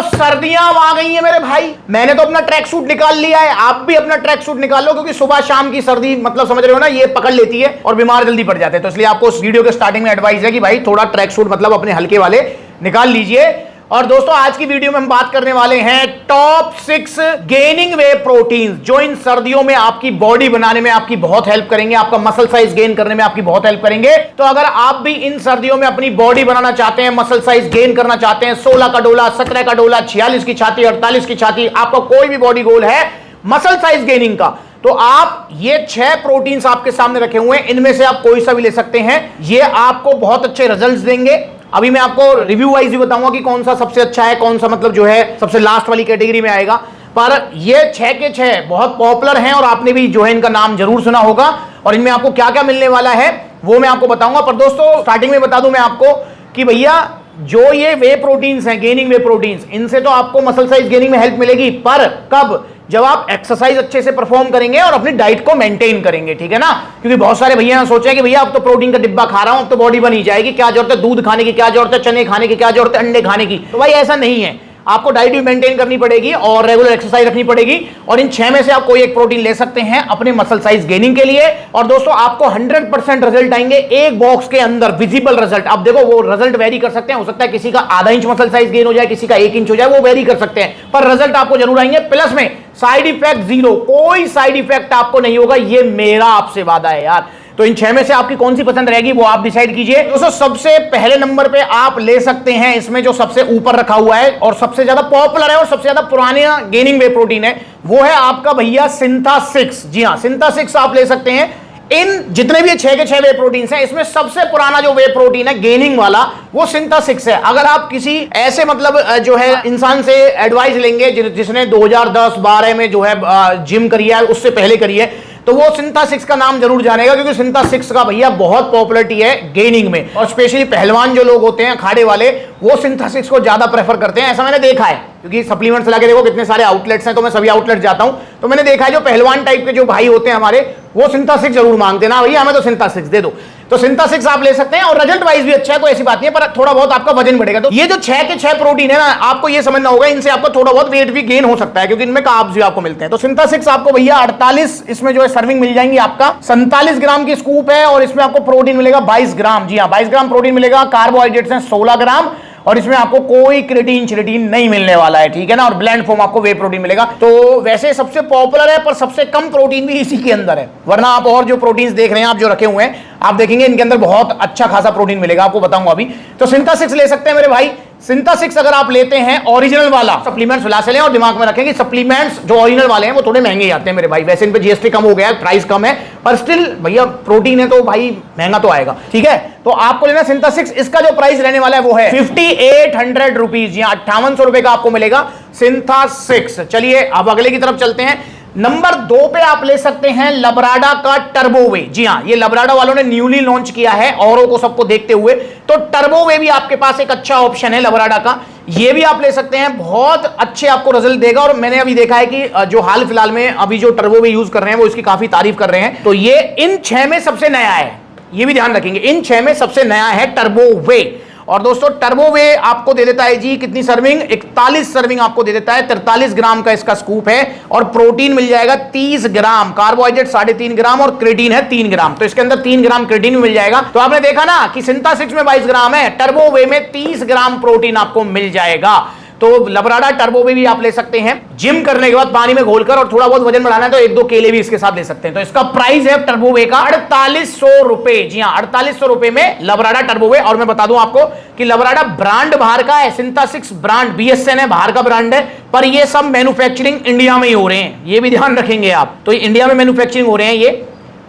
सर्दियां अब आ गई हैं मेरे भाई। मैंने तो अपना ट्रैक सूट निकाल लिया है, आप भी अपना ट्रैक सूट निकाल लो, क्योंकि सुबह शाम की सर्दी मतलब समझ रहे हो ना, ये पकड़ लेती है और बीमार जल्दी पड़ जाते हैं। तो इसलिए आपको इस वीडियो के स्टार्टिंग में एडवाइस है कि भाई थोड़ा ट्रैक सूट मतलब अपने हल्के वाले निकाल लीजिए। और दोस्तों आज की वीडियो में हम बात करने वाले हैं टॉप 6 गेनिंग वे प्रोटीन्स, जो इन सर्दियों में आपकी बॉडी बनाने में आपकी बहुत हेल्प करेंगे, आपका मसल साइज गेन करने में आपकी बहुत हेल्प करेंगे। तो अगर आप भी इन सर्दियों में अपनी बॉडी बनाना चाहते हैं, मसल साइज गेन करना चाहते हैं, 16 का डोला, 17 का डोला, 46 की छाती, 48 की छाती, आपका कोई भी बॉडी गोल है मसल साइज गेनिंग का, तो आप ये 6 प्रोटीन्स आपके सामने रखे हुए हैं, इनमें से आप कोई सा भी ले सकते हैं। ये आपको बहुत अच्छे रिजल्ट्स देंगे। अभी मैं आपको रिव्यू वाइज भी बताऊंगा कि कौन सा सबसे अच्छा है, कौन सा मतलब जो है सबसे लास्ट वाली कैटेगरी में आएगा। पर ये 6 के 6 बहुत पॉपुलर हैं और आपने भी जो है इनका नाम जरूर सुना होगा, और इनमें आपको क्या क्या मिलने वाला है वो मैं आपको बताऊंगा। पर दोस्तों स्टार्टिंग में बता दूं मैं आपको कि भैया जो ये वे प्रोटीन्स हैं, गेनिंग वे प्रोटीन्स, इनसे तो आपको मसल साइज गेनिंग में हेल्प मिलेगी, पर कब? जब आप एक्सरसाइज अच्छे से परफॉर्म करेंगे और अपनी डाइट को मेंटेन करेंगे, ठीक है ना। क्योंकि बहुत सारे भैया सोचे कि भैया अब तो प्रोटीन का डिब्बा खा रहा हूं, अब तो बॉडी बन ही जाएगी, क्या जरूरत है दूध खाने की, क्या जरूरत है चने खाने की, क्या जरूरत है अंडे खाने की। तो भाई ऐसा नहीं है, आपको डाइट भी मेंटेन करनी पड़ेगी और रेगुलर एक्सरसाइज रखनी पड़ेगी। और इन 6 में से आप कोई एक प्रोटीन ले सकते हैं अपने मसल साइज गेनिंग के लिए। और दोस्तों आपको 100% रिजल्ट आएंगे एक बॉक्स के अंदर, विजिबल रिजल्ट। अब देखो वो रिजल्ट वेरी कर सकते हैं, हो सकता है किसी का आधा इंच मसल साइज गेन हो जाए, किसी का 1 इंच हो जाए, वो वेरी कर सकते हैं, पर रिजल्ट आपको जरूर आएंगे। प्लस में साइड इफेक्ट जीरो, कोई साइड इफेक्ट आपको नहीं होगा, ये मेरा आपसे वादा है यार। तो इन 6 में से आपकी कौन सी पसंद रहेगी वो आप डिसाइड कीजिए। दोस्तों सबसे पहले नंबर पे आप ले सकते हैं, इसमें जो सबसे ऊपर रखा हुआ है और सबसे ज्यादा पॉपुलर है और सबसे ज्यादा पुराने गेनिंग वे प्रोटीन है, वो है आपका भैया सिंथा 6। जी हां, सिंथा 6 आप ले सकते हैं। इन जितने भी 6 के 6 वे प्रोटीन्स हैं, इसमें सबसे पुराना जो वे प्रोटीन है गेनिंग वाला, वो सिंथा 6 है। अगर आप किसी ऐसे मतलब जो है इंसान से एडवाइस लेंगे जिसने 2010-12 में जो है जिम करी है, उससे पहले करी है, तो वो सिंथा 6 का नाम जरूर जानेगा, क्योंकि सिंथा 6 का भैया बहुत पॉपुलरिटी है गेनिंग में। और स्पेशली पहलवान जो लोग होते हैं अखाड़े वाले, वो सिंथा 6 को ज्यादा प्रेफर करते हैं, ऐसा मैंने देखा है। क्योंकि सप्लीमेंट्स लगे देखो कितने सारे आउटलेट्स हैं, तो मैं सभी आउटलेट जाता हूं, तो मैंने देखा है जो पहलवान टाइप के जो भाई होते हैं हमारे, वो सिंथा 6 जरूर मांगते हैं ना भैया हमें तो सिंथा 6 दे दो। तो सिंथा 6 आप ले सकते हैं और रिजल्ट वाइज भी अच्छा है, तो ऐसी बात नहीं है, पर थोड़ा बहुत आपका वजन बढ़ेगा। तो ये जो 6 के 6 प्रोटीन है ना, आपको ये समझना होगा, इनसे आपको थोड़ा बहुत वेट भी गेन हो सकता है, क्योंकि इनमें कार्ब्स भी आपको मिलते हैं। तो सिंथा 6 आपको भैया 48 इसमें जो है सर्विंग मिल जाएंगी, आपका 47 ग्राम की स्कूप है, और इसमें आपको प्रोटीन मिलेगा 22 ग्राम। जी हाँ, 22 ग्राम प्रोटीन मिलेगा। कार्बोहाइड्रेट्स हैं 16 ग्राम, और इसमें आपको कोई क्रिएटिन नहीं मिलने वाला है, ठीक है ना। और ब्लेंड फॉर्म आपको वे प्रोटीन मिलेगा। तो वैसे सबसे पॉपुलर है, पर सबसे कम प्रोटीन भी इसी के अंदर है, वरना आप और जो प्रोटीन्स देख रहे हैं, आप जो रखे हुए हैं, आप देखेंगे इनके अंदर बहुत अच्छा खासा प्रोटीन मिलेगा, आपको बताऊंगा अभी। तो सिंथा 6 ले सकते हैं मेरे भाई। सिंथा 6 अगर आप लेते हैं ओरिजिनल वाला, सप्लीमेंट्स ला से लें, और दिमाग में रखें कि सप्लीमेंट्स जो ओरिजिनल वाले हैं वो थोड़े महंगे आते हैं मेरे भाई। वैसे इन पे जीएसटी कम हो गया है, प्राइस कम है, पर स्टिल भैया प्रोटीन है तो भाई महंगा तो आएगा, ठीक है। तो आपको लेना सिंथा 6। इसका जो प्राइस रहने वाला है वो है 5800 रुपीज, या 5800 रुपए का आपको मिलेगा सिंथा 6। चलिए अब अगले की तरफ चलते हैं। नंबर 2 पे आप ले सकते हैं लबराडा का टर्बोवे। जी हां, ये लबराडा वालों ने न्यूली लॉन्च किया है, औरों को सबको देखते हुए, तो टर्बोवे भी आपके पास एक अच्छा ऑप्शन है लबराडा का, ये भी आप ले सकते हैं। बहुत अच्छे आपको रिजल्ट देगा, और मैंने अभी देखा है कि जो हाल फिलहाल में अभी जो टर्बोवे यूज कर रहे हैं वो इसकी काफी तारीफ कर रहे हैं। तो ये इन 6 में सबसे नया है, ये भी ध्यान रखेंगे, इन 6 में सबसे नया है टर्बोवे। और दोस्तों टर्बोवे आपको दे देता है जी कितनी सर्विंग, 41 सर्विंग आपको दे देता है। 43 ग्राम का इसका स्कूप है, और प्रोटीन मिल जाएगा 30 ग्राम, कार्बोहाइड्रेट 3.5 ग्राम, और क्रिएटिन है 3 ग्राम। तो इसके अंदर 3 ग्राम क्रिएटिन मिल जाएगा। तो आपने देखा ना कि सिंथा 6 में 22 ग्राम है, टर्बोवे में 30 ग्राम प्रोटीन आपको मिल जाएगा। तो लबराडा टर्बोवे भी आप ले सकते हैं। जिम करने के बाद पानी में घोलकर, और थोड़ा बहुत वजन बढ़ाना है तो 1-2 केले भी इसके साथ ले सकते हैं। तो इसका प्राइस है टर्बोवे का 4800 रुपए। जी हाँ, 4800 रुपए में लबराडा टर्बोवे। और मैं बता दूं आपको कि लबराडा ब्रांड बाहर का है, सिंथा 6 ब्रांड BSN है, बाहर का ब्रांड है, पर ये सब मैन्युफैक्चरिंग इंडिया में ही हो रहे हैं, ये भी ध्यान रखेंगे आप। तो इंडिया में मैन्युफैक्चरिंग हो रहे हैं ये,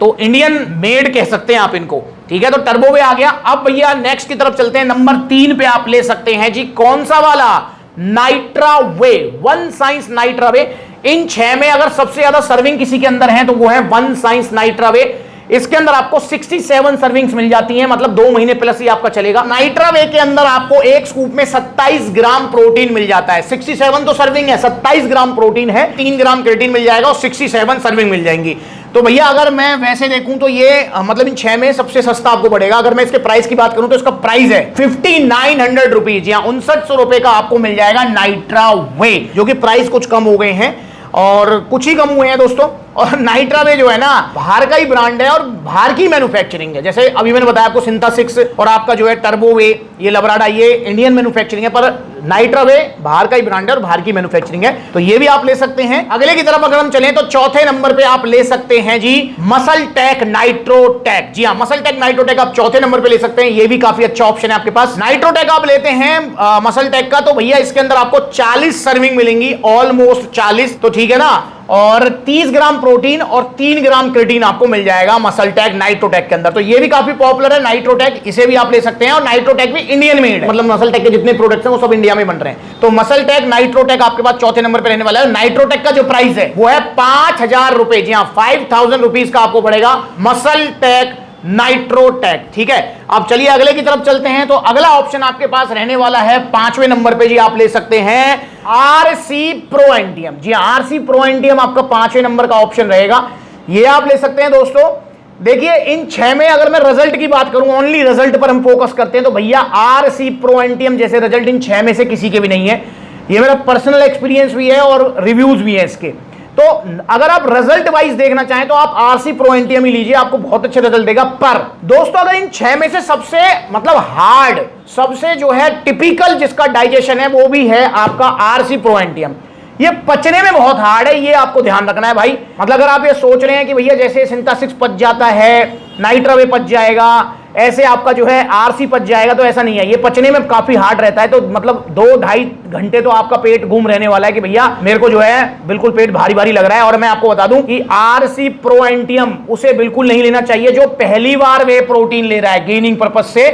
तो इंडियन मेड कह सकते हैं आप इनको, ठीक है। तो टर्बोवे आ गया। अब भैया नेक्स्ट की तरफ चलते हैं। नंबर 3 पे आप ले सकते हैं जी, कौन सा वाला? नाइट्रा वे, वन साइंस नाइट्रा वे। इन 6 में अगर सबसे ज्यादा सर्विंग किसी के अंदर है तो वो है वन साइंस नाइट्रा वे। इसके अंदर आपको 67 सर्विंग्स मिल जाती हैं, मतलब 2 महीने प्लस ही आपका चलेगा। नाइट्रा वे के अंदर आपको एक स्कूप में 27 ग्राम प्रोटीन मिल जाता है। 67 तो सर्विंग है, 27 ग्राम प्रोटीन है, 3 ग्राम क्रिएटिन मिल जाएगा और 67 सर्विंग मिल जाएंगी। तो भैया अगर मैं वैसे देखूं तो ये मतलब इन 6 में सबसे सस्ता आपको पड़ेगा। अगर मैं इसके प्राइस की बात करूं तो इसका प्राइस है 5900 रुपीज, या 6900 रुपए का आपको मिल जाएगा नाइट्रा वे, जो कि प्राइस कुछ कम हो गए हैं और कुछ ही कम हुए हैं दोस्तों। और नाइट्रा वे जो है ना बाहर का ही ब्रांड है और बाहर की मैन्युफैक्चरिंग है। जैसे अभी मैंने बताया आपको सिंथा 6 और आपका जो है टर्बो वे, ये लबराडा, ये इंडियन मैन्युफैक्चरिंग है, पर नाइट्रा वे बाहर का ही ब्रांड है और बाहर की मैन्युफैक्चरिंग है, तो ये भी आप ले सकते हैं। अगले की तरफ अगर हम चलें तो चौथे नंबर पे आप ले सकते हैं जी मसल टेक नाइट्रोटेक। जी हाँ, मसल टेक नाइट्रोटेक आप चौथे नंबर पे ले सकते हैं, ये भी काफी अच्छा ऑप्शन है आपके पास। नाइट्रोटेक आप लेते हैं मसल टेक का, तो भैया इसके अंदर आपको 40 सर्विंग मिलेंगी, ऑलमोस्ट 40, तो ठीक है ना, और 30 ग्राम प्रोटीन और 3 ग्राम क्रिएटिन आपको मिल जाएगा मसल टेक नाइट्रोटेक के अंदर। तो ये भी काफी पॉपुलर है नाइट्रोटेक, इसे भी आप ले सकते हैं। और नाइट्रोटेक भी इंडियन मेड है, मतलब मसल टेक के जितने प्रोडक्ट्स हैं वो सब इंडिया में बन रहे हैं। तो मसल टेक नाइट्रोटेक आपके पास चौथे नंबर पे रहने वाला है। नाइट्रोटेक का जो प्राइस है वो है 5000 रुपए, जी हाँ 5000 रुपीज का आपको पड़ेगा मसल टेक नाइट्रोटेक। ठीक है, अब चलिए अगले की तरफ चलते हैं। तो अगला ऑप्शन आपके पास रहने वाला है 5वें नंबर पे, जी आप ले सकते हैं आरसी प्रो एंटियम। जी आरसी प्रो एंटियम आपका 5वें नंबर का ऑप्शन रहेगा, ये आप ले सकते हैं दोस्तों। देखिए इन 6 में अगर मैं रिजल्ट की बात करूं, ओनली रिजल्ट पर हम फोकस करते हैं, तो भैया आरसी प्रो एंटियम जैसे रिजल्ट इन 6 में से किसी के भी नहीं है। ये मेरा पर्सनल एक्सपीरियंस भी है और रिव्यूज भी है इसके। तो अगर आप रिजल्ट वाइज देखना चाहें तो आप आरसी प्रो एंटियम ही लीजिए, आपको बहुत अच्छे रिजल्ट देगा। पर दोस्तों अगर इन 6 में से सबसे मतलब हार्ड, सबसे जो है टिपिकल जिसका डाइजेशन है वो भी है आपका आरसी प्रो एंटियम। ये पचने में बहुत हार्ड है, ये आपको ध्यान रखना है भाई। मतलब अगर आप ये सोच रहे हैं कि भैया जैसे सिंथा 6 पच जाता है, नाइट्रा वे पच जाएगा, ऐसे आपका जो है आरसी पच जाएगा, तो ऐसा नहीं है। ये पचने में काफी हार्ड रहता है, तो मतलब 2-2.5 घंटे तो आपका पेट घूम रहने वाला है कि भैया मेरे को जो है बिल्कुल पेट भारी भारी लग रहा है। और मैं आपको बता दूं कि आरसी प्रो एंटियम उसे बिल्कुल नहीं लेना चाहिए जो पहली बार वे प्रोटीन ले रहा है गेनिंग पर्पज से,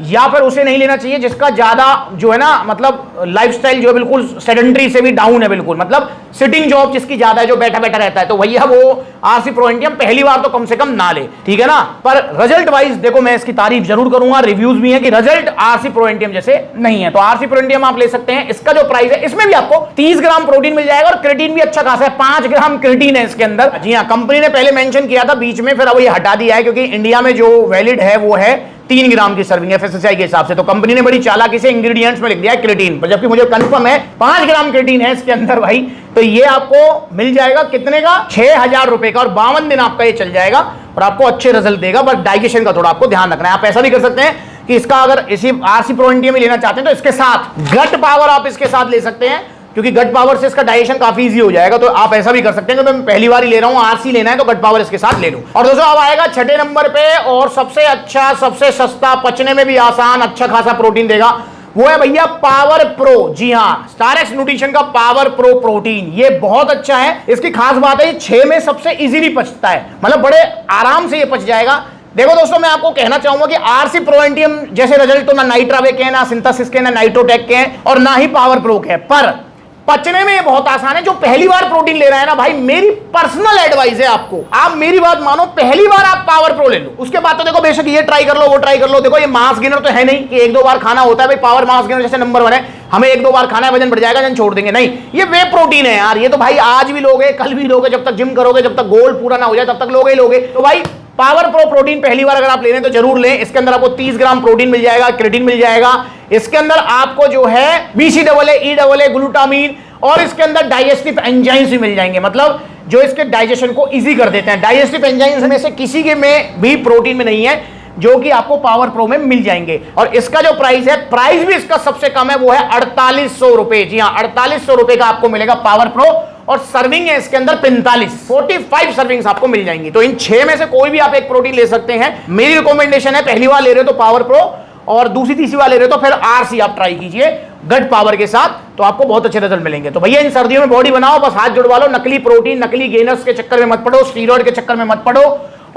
या फिर उसे नहीं लेना चाहिए जिसका ज्यादा जो है ना मतलब लाइफस्टाइल जो है बिल्कुल सेडेंटरी से भी डाउन है, बिल्कुल मतलब सिटिंग जॉब जिसकी ज्यादा है, जो बैठा बैठा रहता है, तो भैया वो आरसी प्रो एंटियम पहली बार तो कम से कम ना ले, ठीक है ना। पर रिजल्ट वाइज देखो मैं इसकी तारीफ जरूर करूंगा, रिव्यूज भी है कि रिजल्ट आरसी प्रो एंटियम जैसे नहीं है, तो आरसी प्रो एंटियम आप ले सकते हैं। इसका जो प्राइस है इसमें भी आपको 30 ग्राम प्रोटीन मिल जाएगा और क्रिएटिन भी अच्छा खासा है, 5 ग्राम क्रिएटिन है इसके अंदर। जी हाँ, कंपनी ने पहले मेंशन किया था बीच में, फिर अब ये हटा दिया है क्योंकि इंडिया में जो वैलिड है वो है 3 ग्राम की सर्विंग FSSAI के हिसाब से। तो कंपनी ने बड़ी चालाकी से इंग्रेडिएंट्स में लिख दिया है क्रिएटिन, पर जबकि मुझे कंफर्म है 5 ग्राम क्रिएटिन है इसके अंदर भाई। तो ये आपको मिल जाएगा कितने का, 6000 रुपए का, और 52 दिन आपका ये चल जाएगा और आपको अच्छे रिजल्ट देगा। बट डाइजेशन का थोड़ा आपको ध्यान रखना है। आप ऐसा भी कर सकते हैं कि इसका अगर इसी आरसी प्रो एंटियम में लेना चाहते हैं तो इसके साथ गट पावर आप इसके साथ ले सकते हैं, क्योंकि गट पावर से इसका डाइजेशन काफी इजी हो जाएगा। तो आप ऐसा भी कर सकते हैं कि मैं पहली बार ही ले रहा हूं, आरसी लेना है तो गट पावर इसके साथ ले लूं। और दोस्तों अब आएगा 6ठे नंबर पे और सबसे अच्छा, सबसे सस्ता, पचने में भी आसान, अच्छा खासा प्रोटीन देगा, वो है भैया पावर प्रो। जी हाँ, स्टारएक्स न्यूट्रिशन का पावर प्रो प्रोटीन, ये बहुत अच्छा है। इसकी खास बात है 6 में सबसे इजीली पचता है, मतलब बड़े आराम से ये पच जाएगा। देखो दोस्तों मैं आपको कहना चाहूंगा कि आरसी प्रो एंटियम जैसे रिजल्ट तो ना नाइट्रा वे के, ना सिंथा 6 के, ना नाइट्रोटेक के, और ना ही पावर प्रो के, पर पचने में ये बहुत आसान है। जो पहली बार प्रोटीन ले रहा है ना भाई, मेरी पर्सनल एडवाइस है आपको, आप मेरी बात मानो, पहली बार आप पावर प्रो ले लो, उसके बाद तो देखो बेशक ये ट्राई कर लो, वो ट्राई कर लो। देखो ये मास गेनर तो है नहीं कि 1-2 बार खाना होता है भाई, पावर मास गेनर जैसे नंबर 1 है, हमें 1-2 बार खाना है वजन बढ़ जाएगा जन छोड़ देंगे, नहीं, ये वे प्रोटीन है यार। ये तो भाई आज भी लोगे, कल भी लोगे, जब तक जिम करोगे, जब तक गोल पूरा ना हो जाए तब तक लोगे ही लोगे। तो भाई पावर प्रो प्रोटीन पहली बार अगर आप ले रहे हैं तो जरूर लें। इसके अंदर आपको 30 ग्राम प्रोटीन मिल जाएगा, क्रिएटिन मिल जाएगा, इसके अंदर आपको जो है BCAA, EAA, ग्लूटामीन, और इसके अंदर डाइजेस्टिव एंजाइम्स भी मिल जाएंगे, मतलब जो इसके डाइजेशन को इजी कर देते हैं। डाइजेस्टिव एंजाइम्स में से किसी के में भी प्रोटीन में नहीं है, जो कि आपको पावर प्रो में मिल जाएंगे। और इसका जो प्राइस है, प्राइस भी इसका सबसे कम है, वो है 4800 रुपए। जी हाँ, 4800 रुपए का आपको मिलेगा पावर प्रो, और सर्विंग है इसके अंदर 45 सर्विंग्स आपको मिल जाएंगी। तो इन 6 में से कोई भी आप एक प्रोटीन ले सकते हैं। मेरी रिकमेंडेशन है, पहली बार ले रहे हो तो पावर प्रो, और दूसरी तीसरी बार ले रहे हो तो फिर आरसी आप ट्राई कीजिए गट पावर के साथ, तो आपको बहुत अच्छे रिजल्ट मिलेंगे। तो भैया इन सर्दियों में बॉडी बनाओ, बस हाथ जुड़वा लो, नकली प्रोटीन, नकली गेनर्स के चक्कर में मत पड़ो, स्टीरॉयड के चक्कर में मत पड़ो।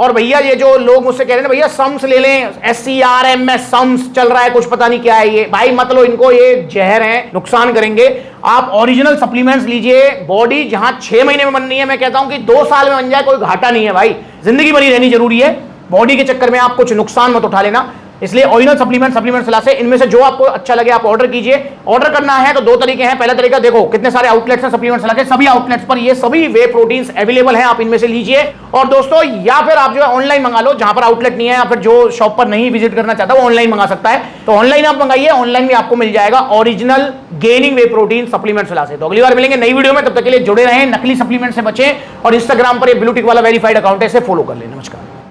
और भैया ये जो लोग मुझसे कह रहे हैं भैया सम्स ले लें, SCRMS सम्स चल रहा है, कुछ पता नहीं क्या है ये, भाई मत लो इनको, ये जहर है, नुकसान करेंगे। आप ओरिजिनल सप्लीमेंट्स लीजिए। बॉडी जहां 6 महीने में बननी है, मैं कहता हूं कि 2 साल में बन जाए, कोई घाटा नहीं है भाई, जिंदगी बनी रहनी जरूरी है। बॉडी के चक्कर में आप कुछ नुकसान मत उठा लेना। इसलिए ओरिजिनल सप्लीमेंट सलाह से इनमें से जो आपको अच्छा लगे आप ऑर्डर कीजिए। ऑर्डर करना है तो दो तरीके हैं। पहला तरीका देखो कितने सारे आउटलेट्स हैं सप्लीमेंट सलाह के, सभी आउटलेट्स पर ये सभी वे प्रोटीन्स अवेलेबल हैं, आप इनमें से लीजिए। और दोस्तों या फिर आप जो है ऑनलाइन मंगा लो, जहां पर आउटलेट नहीं है या फिर जो शॉप पर नहीं विजिट करना चाहता वो ऑनलाइन मंगा सकता है। तो ऑनलाइन आप मंगाइए, ऑनलाइन में आपको मिल जाएगा ओरिजिनल गेनिंग वे प्रोटीन सप्लीमेंट सलाह से। तो अगली बार मिलेंगे नई वीडियो में, तब तक के लिए जुड़े रहें, नकली सप्लीमेंट से बचें और इंस्टाग्राम पर ये ब्लू टिक वाला वेरीफाइड अकाउंट है, इसे फॉलो कर लें। नमस्कार।